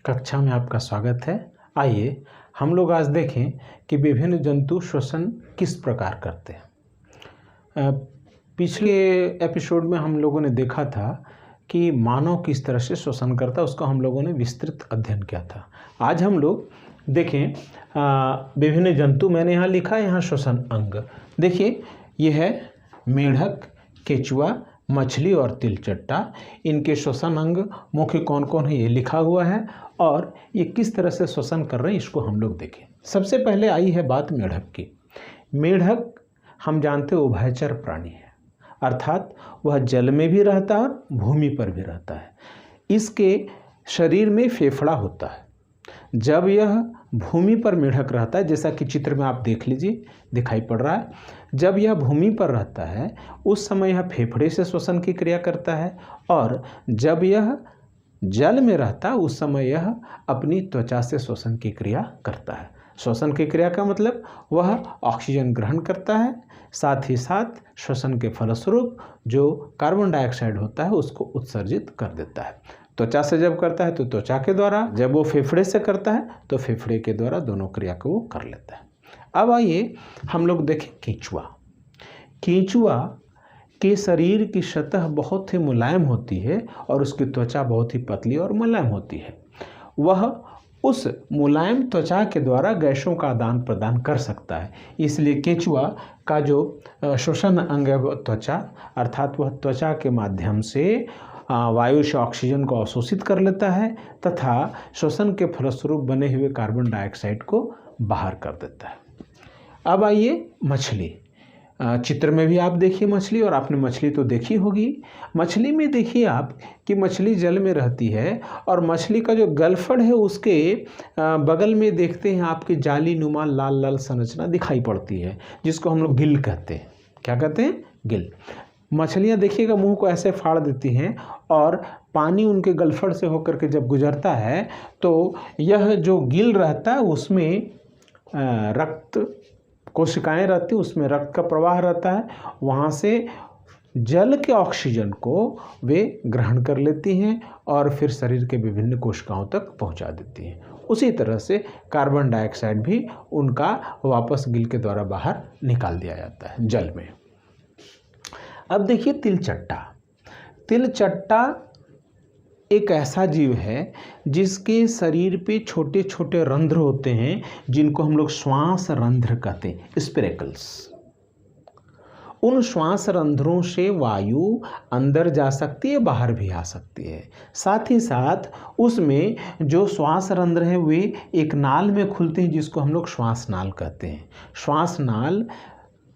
कक्षा में आपका स्वागत है। आइए हम लोग आज देखें कि विभिन्न जंतु श्वसन किस प्रकार करते हैं। पिछले एपिसोड में हम लोगों ने देखा था कि मानव किस तरह से श्वसन करता है, उसका हम लोगों ने विस्तृत अध्ययन किया था। आज हम लोग देखें विभिन्न जंतु, मैंने यहाँ लिखा है यहाँ श्वसन अंग। देखिए ये है मेढक, केचुआ, मछली और तिलचट्टा। इनके श्वसन अंग मुख्य कौन कौन है ये लिखा हुआ है और ये किस तरह से श्वसन कर रहे हैं इसको हम लोग देखें। सबसे पहले आई है बात मेढक की। मेढक हम जानते हैं उभयचर प्राणी है, अर्थात वह जल में भी रहता है और भूमि पर भी रहता है। इसके शरीर में फेफड़ा होता है। जब यह भूमि पर मेढक रहता है, जैसा कि चित्र में आप देख लीजिए दिखाई पड़ रहा है, जब यह भूमि पर रहता है उस समय यह फेफड़े से श्वसन की क्रिया करता है, और जब यह जल में रहता है उस समय यह अपनी त्वचा से श्वसन की क्रिया करता है। श्वसन की क्रिया का मतलब वह ऑक्सीजन ग्रहण करता है, साथ ही साथ श्वसन के फलस्वरूप जो कार्बन डाइऑक्साइड होता है उसको उत्सर्जित कर देता है। त्वचा से जब करता है तो त्वचा के द्वारा, जब वो फेफड़े से करता है तो फेफड़े के द्वारा, दोनों क्रिया को वो कर लेता है। अब आइए हम लोग देखें केंचुआ। केंचुआ के शरीर की सतह बहुत ही मुलायम होती है और उसकी त्वचा बहुत ही पतली और मुलायम होती है। वह उस मुलायम त्वचा के द्वारा गैसों का आदान प्रदान कर सकता है। इसलिए केंचुआ का जो श्वसन अंग है त्वचा, अर्थात वह त्वचा के माध्यम से वायु से ऑक्सीजन को अवशोषित कर लेता है तथा श्वसन के फलस्वरूप बने हुए कार्बन डाइऑक्साइड को बाहर कर देता है। अब आइए मछली। चित्र में भी आप देखिए मछली, और आपने मछली तो देखी होगी। मछली में देखिए आप कि मछली जल में रहती है और मछली का जो गलफड़ है उसके बगल में देखते हैं आपकी जाली नुमा लाल लाल संरचना दिखाई पड़ती है, जिसको हम लोग गिल कहते हैं। क्या कहते हैं? गिल। मछलियाँ देखिएगा मुंह को ऐसे फाड़ देती हैं और पानी उनके गलफड़ से होकर के जब गुजरता है तो यह जो गिल रहता है उसमें रक्त कोशिकाएं रहती, उसमें रक्त का प्रवाह रहता है। वहाँ से जल के ऑक्सीजन को वे ग्रहण कर लेती हैं और फिर शरीर के विभिन्न कोशिकाओं तक पहुँचा देती हैं। उसी तरह से कार्बन डाइऑक्साइड भी उनका वापस गिल के द्वारा बाहर निकाल दिया जाता है जल में। अब देखिए तिलचट्टा। तिलचट्टा एक ऐसा जीव है जिसके शरीर पे छोटे छोटे रंध्र होते हैं, जिनको हम लोग श्वास रंध्र कहते हैं, स्पिरेकल्स। उन श्वास रंध्रों से वायु अंदर जा सकती है, बाहर भी आ सकती है। साथ ही साथ उसमें जो श्वास रंध्र है वे एक नाल में खुलते हैं, जिसको हम लोग श्वास नाल कहते हैं। श्वास नाल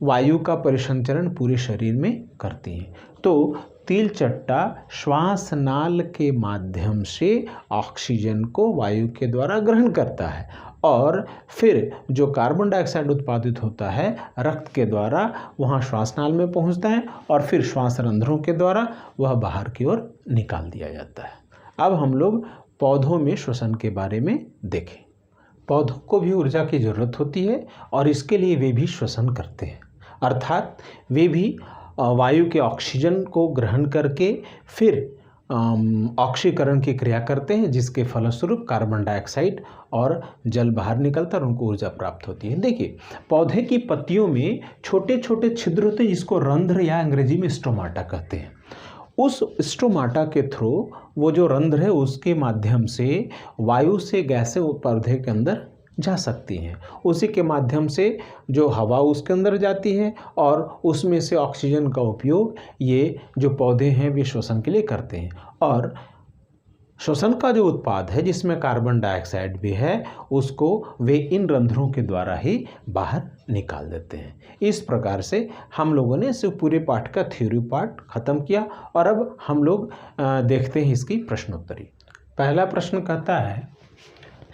वायु का परिसंचरण पूरे शरीर में करती हैं। तो तिलचट्टा श्वास नाल के माध्यम से ऑक्सीजन को वायु के द्वारा ग्रहण करता है और फिर जो कार्बन डाइऑक्साइड उत्पादित होता है रक्त के द्वारा वहाँ श्वास नाल में पहुँचता है और फिर श्वास रंध्रों के द्वारा वह बाहर की ओर निकाल दिया जाता है। अब हम लोग पौधों में श्वसन के बारे में देखें। पौधों को भी ऊर्जा की ज़रूरत होती है और इसके लिए वे भी श्वसन करते हैं, अर्थात वे भी वायु के ऑक्सीजन को ग्रहण करके फिर ऑक्सीकरण की क्रिया करते हैं, जिसके फलस्वरूप कार्बन डाइऑक्साइड और जल बाहर निकलता है और उनको ऊर्जा प्राप्त होती है। देखिए पौधे की पत्तियों में छोटे छोटे छिद्र होते हैं, जिसको रंध्र या अंग्रेजी में स्टोमाटा कहते हैं। उस स्टोमाटा के थ्रू वो जो रंध्र है उसके माध्यम से वायु से गैसें पौधे के अंदर जा सकती हैं। उसी के माध्यम से जो हवा उसके अंदर जाती है और उसमें से ऑक्सीजन का उपयोग ये जो पौधे हैं वे श्वसन के लिए करते हैं। और श्वसन का जो उत्पाद है जिसमें कार्बन डाइऑक्साइड भी है उसको वे इन रंध्रों के द्वारा ही बाहर निकाल देते हैं। इस प्रकार से हम लोगों ने इस पूरे पाठ का थ्योरी पार्ट ख़त्म किया और अब हम लोग देखते हैं इसकी प्रश्नोत्तरी। पहला प्रश्न कहता है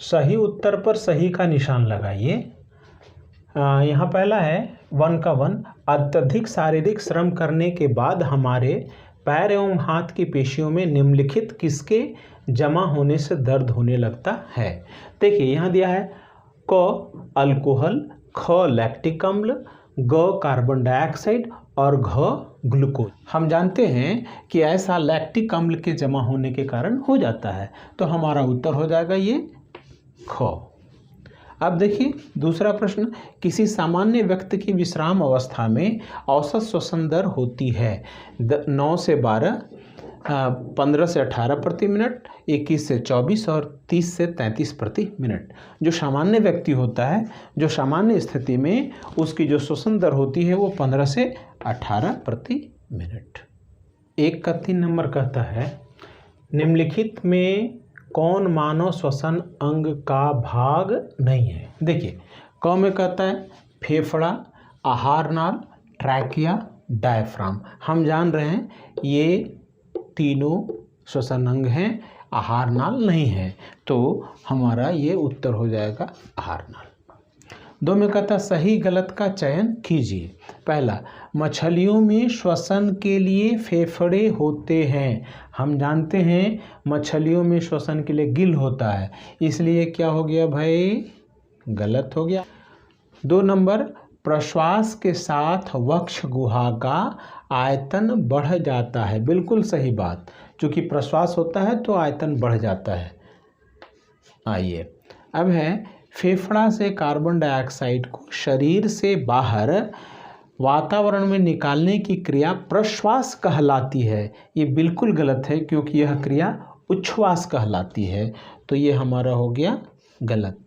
सही उत्तर पर सही का निशान लगाइए। यहाँ पहला है 1 का 1। अत्यधिक शारीरिक श्रम करने के बाद हमारे पैर एवं हाथ की पेशियों में निम्नलिखित किसके जमा होने से दर्द होने लगता है? देखिए यहाँ दिया है क अल्कोहल, ख लैक्टिक अम्ल, ग कार्बन डाइऑक्साइड और घ ग्लूकोज। हम जानते हैं कि ऐसा लैक्टिक अम्ल के जमा होने के कारण हो जाता है, तो हमारा उत्तर हो जाएगा ये ख। अब देखिए दूसरा प्रश्न, किसी सामान्य व्यक्ति की विश्राम अवस्था में औसत श्वसन दर होती है 9 से 12, 15 से 18 प्रति मिनट, 21 से 24 और 30 से 33 प्रति मिनट। जो सामान्य व्यक्ति होता है, जो सामान्य स्थिति में उसकी जो श्वसन दर होती है वो 15 से 18 प्रति मिनट। 1 का 3 नंबर कहता है, निम्नलिखित में कौन मानव श्वसन अंग का भाग नहीं है। देखिए क में कहता है फेफड़ा, आहार नाल, ट्रैकिया, डायफ्राम। हम जान रहे हैं ये तीनों श्वसन अंग हैं, आहार नाल नहीं है, तो हमारा ये उत्तर हो जाएगा आहार नाल। 2 में कहता सही गलत का चयन कीजिए। पहला, मछलियों में श्वसन के लिए फेफड़े होते हैं। हम जानते हैं मछलियों में श्वसन के लिए गिल होता है, इसलिए क्या हो गया भाई, गलत हो गया। 2 नंबर, प्रश्वास के साथ वक्ष गुहा का आयतन बढ़ जाता है। बिल्कुल सही बात, क्योंकि प्रश्वास होता है तो आयतन बढ़ जाता है। आइए अब है, फेफड़ा से कार्बन डाइऑक्साइड को शरीर से बाहर वातावरण में निकालने की क्रिया प्रश्वास कहलाती है। ये बिल्कुल गलत है, क्योंकि यह क्रिया उच्छ्वास कहलाती है, तो ये हमारा हो गया गलत।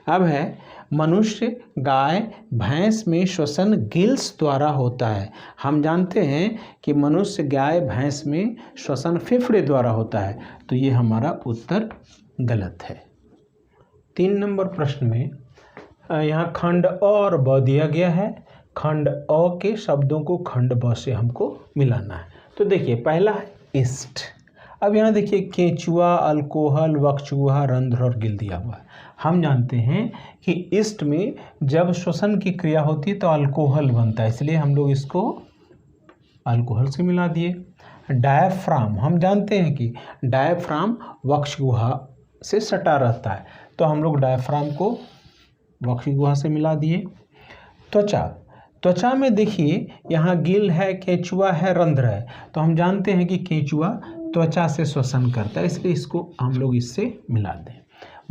अब है, मनुष्य, गाय, भैंस में श्वसन गिल्स द्वारा होता है। हम जानते हैं कि मनुष्य, गाय, भैंस में श्वसन फेफड़े द्वारा होता है, तो ये हमारा उत्तर गलत है। 3 नंबर प्रश्न में यहाँ खंड अ और ब दिया गया है। खंड अ के शब्दों को खंड ब से हमको मिलाना है। तो देखिए पहला है ईस्ट। अब यहाँ देखिए केंचुआ, अल्कोहल, वक्षगुहा, रंध्र और गिल दिया हुआ है। हम जानते हैं कि ईस्ट में जब श्वसन की क्रिया होती है तो अल्कोहल बनता है, इसलिए हम लोग इसको अल्कोहल से मिला दिए। डायफ्राम, हम जानते हैं कि डायफ्राम वक्षगुहा से सटा रहता है, तो हम लोग डायफ्राम को वक्षगुहा से मिला दिए। त्वचा, त्वचा में देखिए यहाँ गिल है, केंचुआ है, रंध्र है, तो हम जानते हैं कि केंचुआ त्वचा से श्वसन करता है, इसलिए इसको हम लोग इससे मिला दें।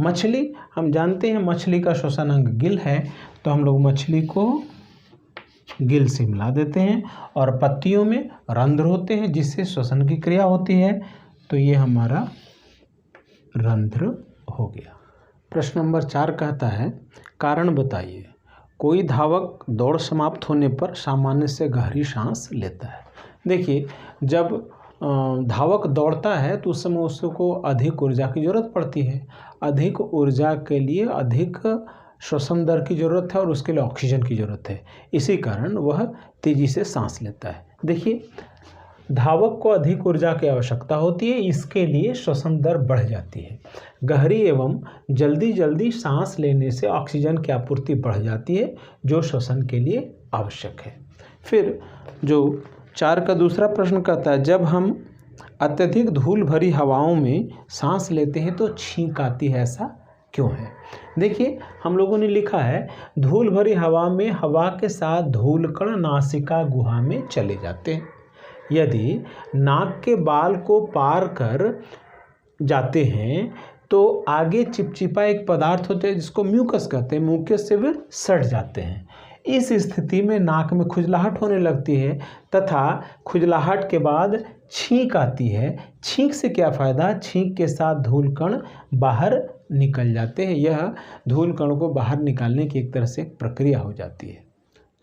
मछली, हम जानते हैं मछली का श्वसन अंग गिल है, तो हम लोग मछली को गिल से मिला देते हैं। और पत्तियों में रंध्र होते हैं जिससे श्वसन की क्रिया होती है, तो ये हमारा रंध्र हो गया। प्रश्न नंबर 4 कहता है, कारण बताइए। कोई धावक दौड़ समाप्त होने पर सामान्य से गहरी सांस लेता है। देखिए जब धावक दौड़ता है तो उस समय उसको अधिक ऊर्जा की ज़रूरत पड़ती है। अधिक ऊर्जा के लिए अधिक श्वसन दर की ज़रूरत है और उसके लिए ऑक्सीजन की ज़रूरत है, इसी कारण वह तेज़ी से सांस लेता है। देखिए धावक को अधिक ऊर्जा की आवश्यकता होती है, इसके लिए श्वसन दर बढ़ जाती है। गहरी एवं जल्दी सांस लेने से ऑक्सीजन की आपूर्ति बढ़ जाती है, जो श्वसन के लिए आवश्यक है। फिर जो 4 का दूसरा प्रश्न कहता है, जब हम अत्यधिक धूल भरी हवाओं में सांस लेते हैं तो छींक आती है, ऐसा क्यों है? देखिए हम लोगों ने लिखा है, धूल भरी हवा में हवा के साथ धूल कण नासिका गुहा में चले जाते हैं। यदि नाक के बाल को पार कर जाते हैं तो आगे चिपचिपा एक पदार्थ होता है जिसको म्यूकस कहते हैं, म्यूकस से वे सट जाते हैं। इस स्थिति में नाक में खुजलाहट होने लगती है तथा खुजलाहट के बाद छींक आती है। छींक से क्या फ़ायदा? छींक के साथ धूल कण बाहर निकल जाते हैं। यह धूल कण को बाहर निकालने की एक तरह से प्रक्रिया हो जाती है।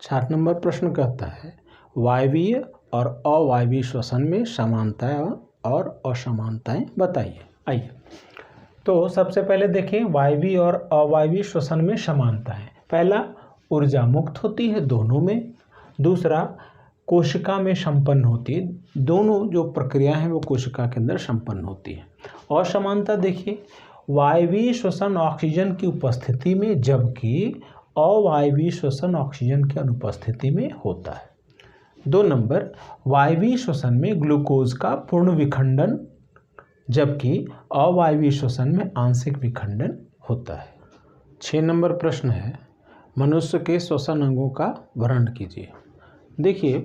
4 नंबर प्रश्न कहता है, वायवीय और अवायवीय श्वसन में समानताएं और असमानताएं बताइए। आइए तो सबसे पहले देखें वायवीय और अवायवीय श्वसन में समानताएं। पहला, ऊर्जा मुक्त होती है दोनों में। दूसरा, कोशिका में संपन्न होती है। दोनों जो प्रक्रिया हैं वो कोशिका के अंदर संपन्न होती है। असमानता देखिए, वायवीय श्वसन ऑक्सीजन की उपस्थिति में जबकि अवायवीय श्वसन ऑक्सीजन की अनुपस्थिति में होता है। 2 नंबर, वायवीय श्वसन में ग्लूकोज का पूर्ण विखंडन जबकि अवायवीय श्वसन में आंशिक विखंडन होता है। 6 नंबर प्रश्न है, मनुष्य के श्वसन अंगों का वर्णन कीजिए। देखिए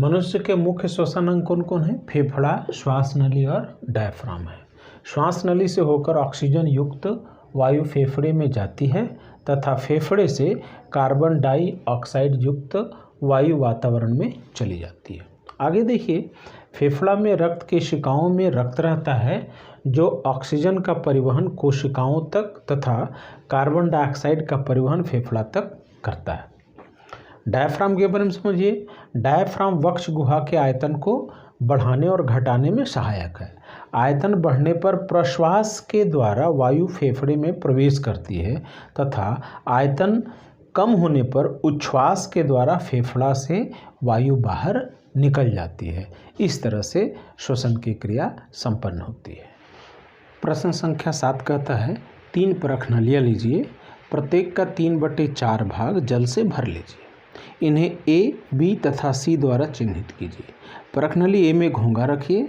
मनुष्य के मुख्य श्वसन अंग कौन कौन है? फेफड़ा, श्वास नली और डायफ्राम है। श्वास नली से होकर ऑक्सीजन युक्त वायु फेफड़े में जाती है तथा फेफड़े से कार्बन डाइऑक्साइड युक्त वायु वातावरण में चली जाती है। आगे देखिए, फेफड़ा में रक्त केशिकाओं में रक्त रहता है जो ऑक्सीजन का परिवहन कोशिकाओं तक तथा कार्बन डाइऑक्साइड का परिवहन फेफड़ा तक करता है। डायफ्राम के बारे में समझिए। डायफ्राम वक्ष गुहा के आयतन को बढ़ाने और घटाने में सहायक है। आयतन बढ़ने पर प्रश्वास के द्वारा वायु फेफड़े में प्रवेश करती है तथा आयतन कम होने पर उच्छ्वास के द्वारा फेफड़ा से वायु बाहर निकल जाती है। इस तरह से श्वसन की क्रिया संपन्न होती है। प्रश्न संख्या 7 कहता है 3 परखनलियाँ लीजिए, प्रत्येक का 3/4 भाग जल से भर लीजिए। इन्हें ए, बी तथा सी द्वारा चिन्हित कीजिए। परखनली ए में घोंघा रखिए,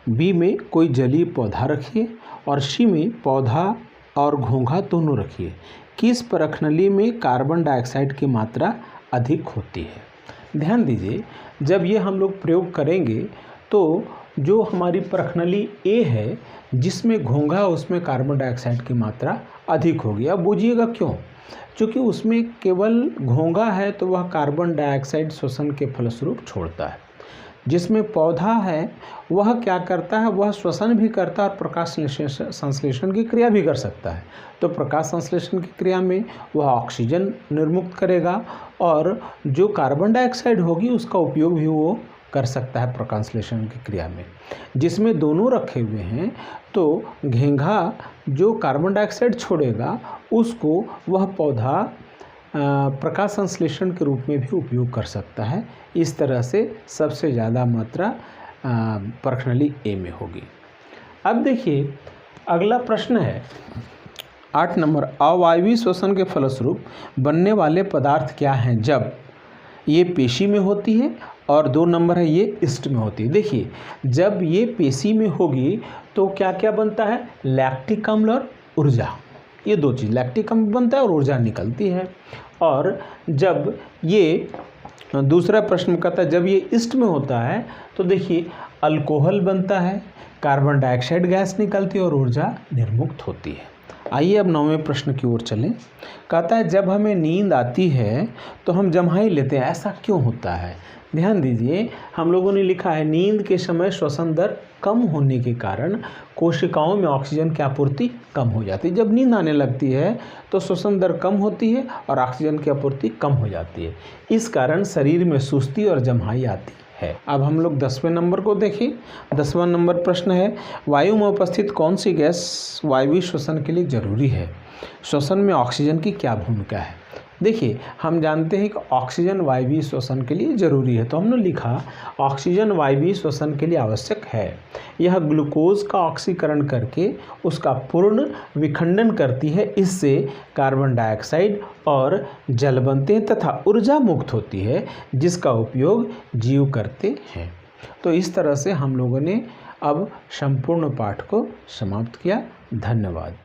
बी में कोई जलीय पौधा रखिए और सी में पौधा और घोंघा दोनों रखिए। किस परखनली में कार्बन डाइऑक्साइड की मात्रा अधिक होती है? ध्यान दीजिए, जब ये हम लोग प्रयोग करेंगे तो जो हमारी परखनली ए है जिसमें घोंघा, उसमें कार्बन डाइऑक्साइड की मात्रा अधिक होगी। अब बूझिएगा क्यों? क्योंकि उसमें केवल घोंघा है तो वह कार्बन डाइऑक्साइड श्वसन के फलस्वरूप छोड़ता है। जिसमें पौधा है वह क्या करता है? वह श्वसन भी करता है और प्रकाश संश्लेषण की क्रिया भी कर सकता है। तो प्रकाश संश्लेषण की क्रिया में वह ऑक्सीजन निर्मुक्त करेगा और जो कार्बन डाइऑक्साइड होगी उसका उपयोग भी वो कर सकता है प्रकाश संश्लेषण की क्रिया में। जिसमें दोनों रखे हुए हैं तो घेंघा जो कार्बन डाइऑक्साइड छोड़ेगा उसको वह पौधा प्रकाश संश्लेषण के रूप में भी उपयोग कर सकता है। इस तरह से सबसे ज़्यादा मात्रा परखनली ए में होगी। अब देखिए, अगला प्रश्न है 8 नंबर, अवायवीय श्वसन के फलस्वरूप बनने वाले पदार्थ क्या हैं जब ये पेशी में होती है, और 2 नंबर है ये ईस्ट में होती है। देखिए, जब ये पेशी में होगी तो क्या क्या बनता है? लैक्टिक अम्ल और ऊर्जा, ये 2 चीज़, लैक्टिक अम्ल बनता है और ऊर्जा निकलती है। और जब ये दूसरा प्रश्न कहता है जब ये ईस्ट में होता है तो देखिए अल्कोहल बनता है, कार्बन डाइऑक्साइड गैस निकलती है और ऊर्जा निर्मुक्त होती है। आइए अब 9वें प्रश्न की ओर चलें। कहता है जब हमें नींद आती है तो हम जम्हाई लेते हैं, ऐसा क्यों होता है? ध्यान दीजिए, हम लोगों ने लिखा है नींद के समय श्वसन दर कम होने के कारण कोशिकाओं में ऑक्सीजन की आपूर्ति कम हो जाती है। जब नींद आने लगती है तो श्वसन दर कम होती है और ऑक्सीजन की आपूर्ति कम हो जाती है। इस कारण शरीर में सुस्ती और जम्हाई आती है। अब हम लोग 10वें नंबर को देखें। 10वां नंबर प्रश्न है वायु में उपस्थित कौन सी गैस वायवीय श्वसन के लिए जरूरी है? श्वसन में ऑक्सीजन की क्या भूमिका है? देखिए, हम जानते हैं कि ऑक्सीजन वायवीय श्वसन के लिए जरूरी है, तो हमने लिखा ऑक्सीजन वायवीय श्वसन के लिए आवश्यक है। यह ग्लूकोज का ऑक्सीकरण करके उसका पूर्ण विखंडन करती है, इससे कार्बन डाइऑक्साइड और जल बनते हैं तथा ऊर्जा मुक्त होती है जिसका उपयोग जीव करते हैं। तो इस तरह से हम लोगों ने अब संपूर्ण पाठ को समाप्त किया। धन्यवाद।